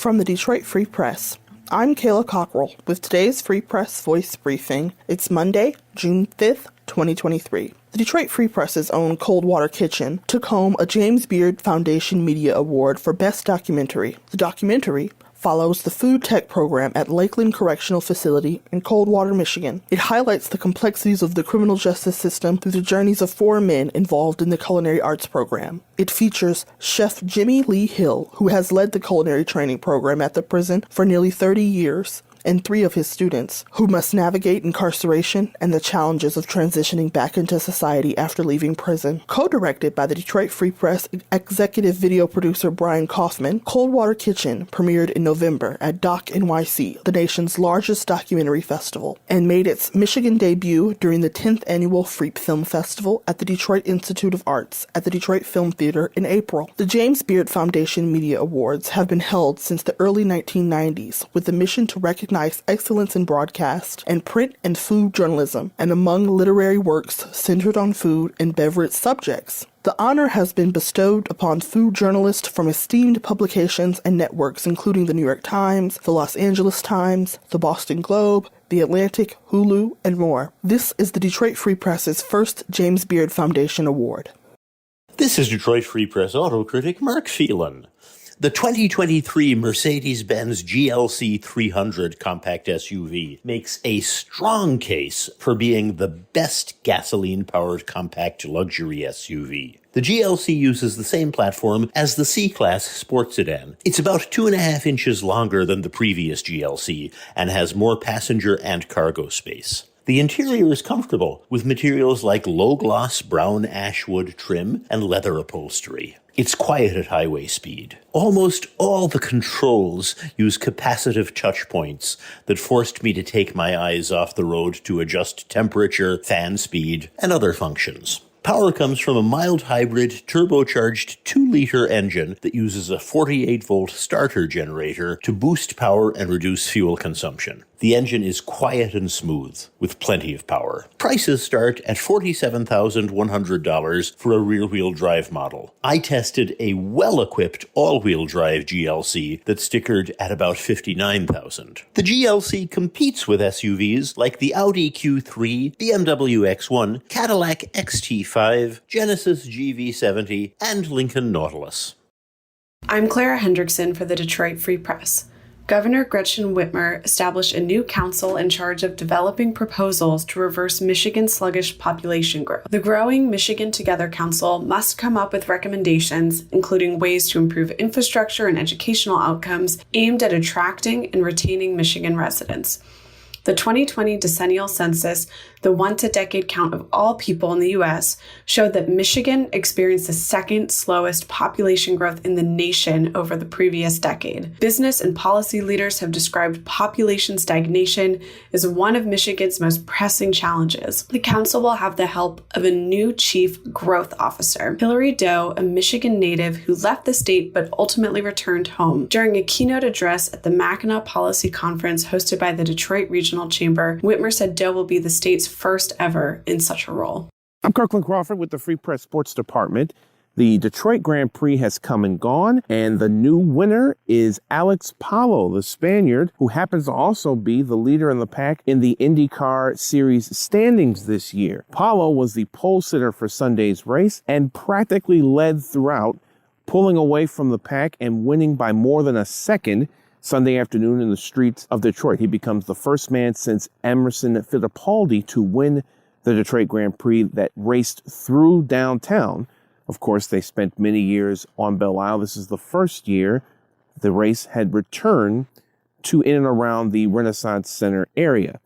From the Detroit Free Press, I'm Kayla Cockrell with today's Free Press Voice Briefing. It's Monday, June 5th, 2023. The Detroit Free Press's own Coldwater Kitchen took home a James Beard Foundation Media Award for Best Documentary. The documentary follows the food tech program at Lakeland Correctional Facility in Coldwater, Michigan. It highlights the complexities of the criminal justice system through the journeys of 4 men involved in the culinary arts program. It features Chef Jimmy Lee Hill, who has led the culinary training program at the prison for nearly 30 years, and 3 of his students, who must navigate incarceration and the challenges of transitioning back into society after leaving prison. Co-directed by the Detroit Free Press executive video producer Brian Kaufman, Coldwater Kitchen premiered in November at Doc NYC, the nation's largest documentary festival, and made its Michigan debut during the 10th annual Freep Film Festival at the Detroit Institute of Arts at the Detroit Film Theater in April. The James Beard Foundation Media Awards have been held since the early 1990s with the mission to recognize excellence in broadcast and print and food journalism, and among literary works centered on food and beverage subjects. The honor has been bestowed upon food journalists from esteemed publications and networks including the New York Times, the Los Angeles Times, the Boston Globe, the Atlantic, Hulu, and more. This is the Detroit Free Press's first James Beard Foundation Award. This is Detroit Free Press auto critic Mark Phelan. The 2023 Mercedes-Benz GLC 300 compact SUV makes a strong case for being the best gasoline-powered compact luxury SUV. The GLC uses the same platform as the C-Class sports sedan. It's about 2.5 inches longer than the previous GLC and has more passenger and cargo space. The interior is comfortable, with materials like low-gloss brown ashwood trim and leather upholstery. It's quiet at highway speed. Almost all the controls use capacitive touch points that forced me to take my eyes off the road to adjust temperature, fan speed, and other functions. Power comes from a mild hybrid turbocharged 2-liter engine that uses a 48-volt starter generator to boost power and reduce fuel consumption. The engine is quiet and smooth, with plenty of power. Prices start at $47,100 for a rear-wheel drive model. I tested a well-equipped all-wheel drive GLC that stickered at about $59,000. The GLC competes with SUVs like the Audi Q3, BMW X1, Cadillac XT5, Genesis GV70, and Lincoln Nautilus. I'm Clara Hendrickson for the Detroit Free Press. Governor Gretchen Whitmer established a new council in charge of developing proposals to reverse Michigan's sluggish population growth. The growing Michigan Together Council must come up with recommendations, including ways to improve infrastructure and educational outcomes aimed at attracting and retaining Michigan residents. The 2020 decennial census, the once-a-decade count of all people in the U.S., showed that Michigan experienced the second slowest population growth in the nation over the previous decade. Business and policy leaders have described population stagnation as one of Michigan's most pressing challenges. The council will have the help of a new chief growth officer, Hillary Doe, a Michigan native who left the state but ultimately returned home. During a keynote address at the Mackinac Policy Conference hosted by the Detroit Regional Chamber, Whitmer said Doe will be the state's first ever in such a role. I'm Kirkland Crawford with the Free Press Sports Department. The Detroit Grand Prix has come and gone, and the new winner is Alex Palou, the Spaniard, who happens to also be the leader in the pack in the IndyCar Series standings this year. Palou was the pole sitter for Sunday's race and practically led throughout, pulling away from the pack and winning by more than a second Sunday afternoon in the streets of Detroit. He becomes the first man since Emerson Fittipaldi to win the Detroit Grand Prix that raced through downtown. Of course, they spent many years on Belle Isle. This is the first year the race had returned to in and around the Renaissance Center area.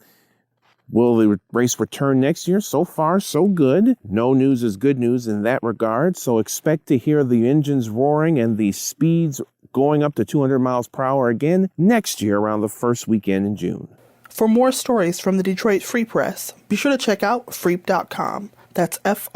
Will the race return next year? So far, so good. No news is good news in that regard. So expect to hear the engines roaring and the speeds going up to 200 miles per hour again next year around the first weekend in June. For more stories from the Detroit Free Press, be sure to check out freep.com. That's FREEP.com.